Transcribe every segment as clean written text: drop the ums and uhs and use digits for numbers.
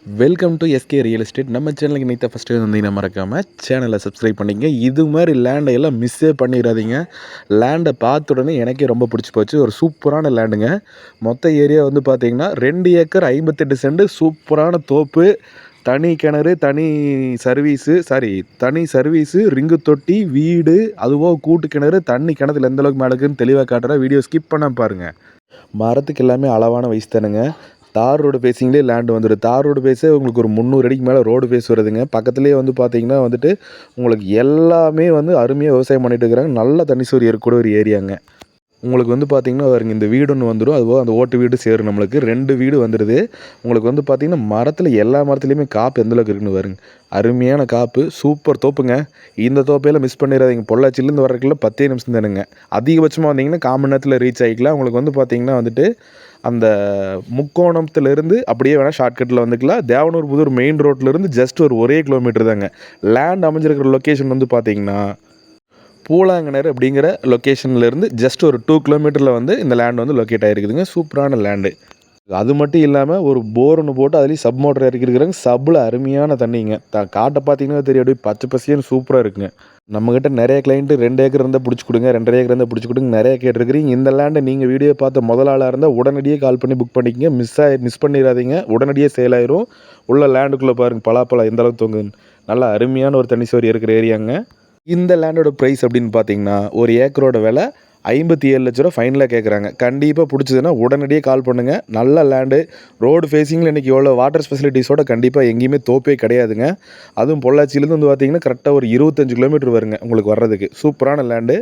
Welcome to SK real estate. நம்ம சேனலுக்கு இன்னைக்கு தான் ஃபஸ்ட்டு வந்தீங்கன்னா மறக்காமல் சேனலை சப்ஸ்கிரைப் பண்ணிங்க. இது மாதிரி லேண்டை எல்லாம் மிஸ்ஸே பண்ணிடாதீங்க. லேண்டை பார்த்த உடனே எனக்கே ரொம்ப பிடிச்சி போச்சு. ஒரு சூப்பரான லேண்டுங்க. மொத்த ஏரியா வந்து பார்த்தீங்கன்னா 2 ஏக்கர் 58 சென்ட் சூப்பரான தோப்பு, தனி கிணறு, தனி சர்வீஸு, ரிங்கு தொட்டி, வீடு, அதுவும் கூட்டு கிணறு, தண்ணி கிணத்துல எந்த அளவுக்கு மேலே இருக்குன்னு தெளிவாக காட்டுறேன். வீடியோ ஸ்கிப் பண்ணாமல் பாருங்கள். மரத்துக்கு எல்லாமே அளவான வயசு தானுங்க. தார் ரோடு ஃபேஸிங்லேயே லேண்டு வந்துடும். தார் ரோடு ஃபேஸே உங்களுக்கு ஒரு 300 அடிக்கு மேலே ரோடு ஃபேஸ் வருதுங்க. பக்கத்துலேயே வந்து பார்த்தீங்கன்னா வந்துட்டு உங்களுக்கு எல்லாமே வந்து அருமையாக விவசாயம் பண்ணிட்டு இருக்கிறாங்க. நல்ல தண்ணி சூரிய இருக்கக்கூடிய ஒரு ஏரியாங்க. உங்களுக்கு வந்து பார்த்தீங்கன்னா பாருங்க, இந்த வீடு ஒன்று வந்துடும். அதுவும் அந்த ஓட்டு வீடு சேரும். நம்மளுக்கு 2 வீடு வந்துடுது. உங்களுக்கு வந்து பார்த்தீங்கன்னா மரத்தில் எல்லா மரத்துலேயுமே காப்பு எந்தளவுக்கு இருக்குன்னு பாருங்க. அருமையான காப்பு, சூப்பர் தோப்புங்க. இந்த தோப்பையெல்லாம் மிஸ் பண்ணிடாதீங்க. பொள்ளாச்சிலேருந்து வரக்குள்ள 10 நிமிஷம் தானுங்க. அதிகபட்சமாக வந்தீங்கன்னா 1/4 மணி நேரத்தில் ரீச் ஆகிக்கலாம். உங்களுக்கு வந்து பார்த்தீங்கன்னா வந்துட்டு அந்த முக்கோணத்துலேருந்து அப்படியே வேணால் ஷார்ட்கட்டில் வந்துக்கலாம். தேவனூர் புதூர் மெயின் ரோட்லேருந்து ஜஸ்ட் ஒரே கிலோமீட்டர் தாங்க. லேண்ட் அமைஞ்சிருக்கிற லொக்கேஷன் வந்து பார்த்தீங்கன்னா பூலாங்கனர் அப்படிங்கிற லொக்கேஷன்லேருந்து ஜஸ்ட் ஒரு 2 கிலோமீட்டரில் வந்து இந்த லேண்ட் வந்து லொக்கேட் ஆகிருக்குதுங்க. சூப்பரான லேண்டு. அது மட்டும் இல்லாமல் ஒரு போர் ஒன்று போட்டு அதுலேயும் சப் மோட்டர் இறக்கிருக்கிறாங்க. சப்பில் அருமையான தண்ணிங்க. காட்டை பார்த்தீங்கன்னா தெரியும், அப்படியே பச்சை பசியன்னு சூப்பராக இருக்குங்க. நம்மக்கிட்ட நிறைய கிளைண்ட்டு 2 ஏக்கர் இருந்தால் பிடிச்சி கொடுங்க, 2.5 ஏக்கர் இருந்தால் பிடிச்சி கொடுங்க நிறைய கேட்டிருக்கிறீங்க. இந்த லேண்டை நீங்கள் வீடியோ பார்த்த முதல் ஆளாக இருந்தால் உடனடியே கால் பண்ணி புக் பண்ணிக்கங்க. மிஸ் பண்ணிடாதீங்க. உடனடியே சேல் ஆயிரும். உள்ள லேண்டுக்குள்ளே பாருங்கள் பலாப்பழம் எந்த அளவுக்கு தொங்குதுன்னு. நல்லா அருமையான ஒரு தண்ணி சோறு இருக்கிற ஏரியாங்க. இந்த லேண்டோட ப்ரைஸ் அப்படின்னு பார்த்தீங்கன்னா ஒரு ஏக்கரோட விலை 57 லட்ச ரூபா ஃபைனலாக கேட்குறாங்க. கண்டிப்பாக பிடிச்சதுன்னா உடனடியே கால் பண்ணுங்கள். நல்ல லேண்டு, ரோடு ஃபேஸிங்கில் இன்றைக்கி எவ்வளோ வாட்டர் ஃபெசிலிட்டிஸோட கண்டிப்பாக எங்கேயுமே தோப்பே கிடையாதுங்க. அதுவும் பொள்ளாச்சியிலேருந்து வந்து பார்த்தீங்கன்னா கரெக்டாக ஒரு 25 கிலோமீட்டர் வருங்க உங்களுக்கு வர்றதுக்கு. சூப்பரான லேண்டு.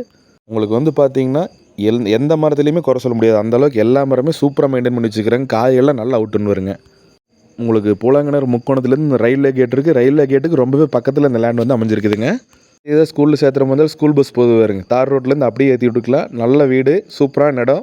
உங்களுக்கு வந்து பார்த்தீங்கன்னா எந்த மரத்துலையுமே குறை சொல்ல முடியாது. அந்தளவுக்கு எல்லா மரமே சூப்பராக மெயின்டைன் பண்ணி வச்சுக்கிறாங்க. காயெல்லாம் நல்லா அவுட்டுன்னு வருங்க. உங்களுக்கு பூலாங்கனர் முக்கோணத்துலேருந்து இந்த ரயில்வே கேட் இருக்குது. ரயில்வே கேட்டுக்கு ரொம்பவே பக்கத்தில் இந்த லேண்ட் வந்து அமைஞ்சிருக்குதுங்க. ஏதோ ஸ்கூலில் சேர்த்துற மாதிரி ஸ்கூல் பஸ் போது வருங்க. தார் ரோட்லேருந்து அப்படியே ஏற்றி விட்டுக்கலாம். நல்ல வீடு, சூப்பரான இடம்.